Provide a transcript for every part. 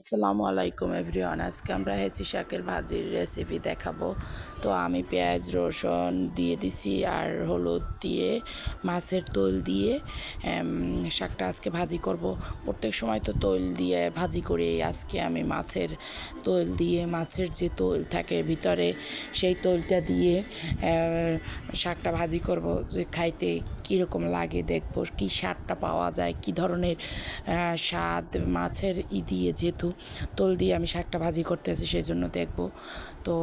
আসসালামু আলাইকুম এভরিওয়ান। আজকে আমরা হেঁচি শাকের ভাজির রেসিপি দেখাবো। তো আমি পেঁয়াজ রসুন দিয়ে দিছি আর হলুদ দিয়ে মাছের তৈল দিয়ে শাকটা আজকে ভাজি করব। প্রত্যেক সময় তো তৈল দিয়ে ভাজি করি, আজকে আমি মাছের তৈল দিয়ে, মাছের যে তৈল থাকে ভিতরে সেই তৈলটা দিয়ে শাকটা ভাজি করব। যে খাইতে কীরকম লাগে দেখব, কী স্বাদটা পাওয়া যায়, কী ধরনের স্বাদ মাছের দিয়ে, যেহেতু তোল দিয়ে আমি শাকটা ভাজি করতেছি সেই জন্য দেখব। তো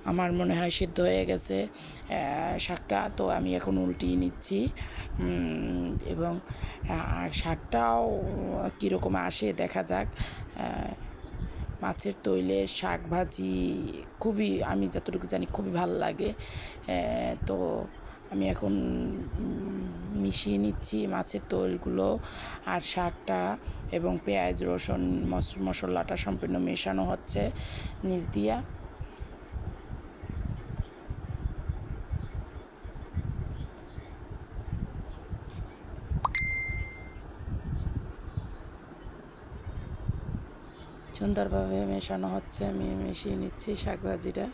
আমার মনে হয় সিদ্ধ হয়ে গেছে শাকটা, তো আমি এখন উল্টিয়ে নিচ্ছি এবং শাকটাও কীরকম আসে দেখা যাক। মাছের তৈলের শাক ভাজি খুবই, আমি যতটুকু জানি খুবই ভালো লাগে। তো আমি এখন মিশিয়ে নিচ্ছি মাছের তৈলগুলো আর শাকটা, এবং পেঁয়াজ রসুন মশলাটা সম্পূর্ণ মেশানো হচ্ছে নিচ দিয়া। সুন্দরভাবে মেশানো হচ্ছে, আমি মিশিয়ে নিচ্ছি শাক ভাজিটা।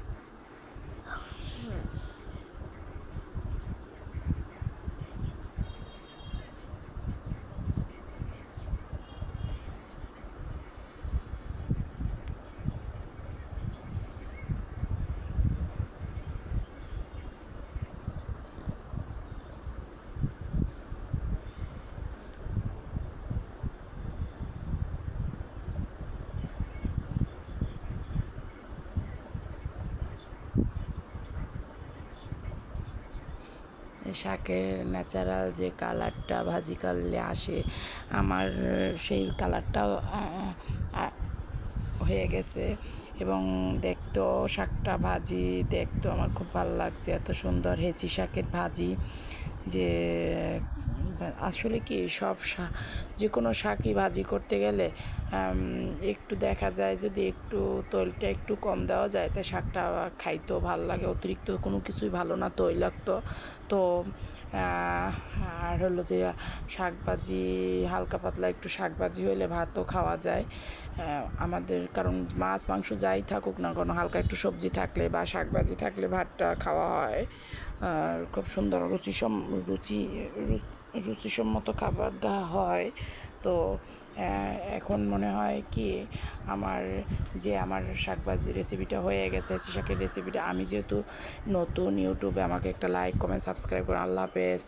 শাকের ন্যাচারাল যে কালারটা ভাজি করলে আসে, আমার সেই কালারটাও হয়ে গেছে, এবং দেখতেও শাকটা ভাজি দেখতেও আমার খুব ভালো লাগছে। এত সুন্দর হেঁচি শাকের ভাজি, যে আসলে কি সব যে কোনো শাকই ভাজি করতে গেলে একটু দেখা যায় যদি একটু তৈলটা একটু কম দেওয়া যায়, তাই শাকটা খাইতেও ভালো লাগে। অতিরিক্ত কোনো কিছুই ভালো না, তৈলাক্ত। তো আর হলো যে শাক ভাজি হালকা পাতলা একটু শাক ভাজি হলে ভাতও খাওয়া যায় আমাদের, কারণ মাছ মাংস যাই থাকুক না কোনো, হালকা একটু সবজি থাকলে বা শাক ভাজি থাকলে ভাতটা খাওয়া হয় আর খুব সুন্দর রুচিসম্মত খাবারটা হয়। তো এখন মনে হয় কি আমার শাকভাজি রেসিপিটা হয়ে গেছে, শাকের রেসিপিটা। আমি যেহেতু নতুন, ইউটিউবে আমাকে একটা লাইক কমেন্ট সাবস্ক্রাইব করুন। আল্লাহ হাফেজ।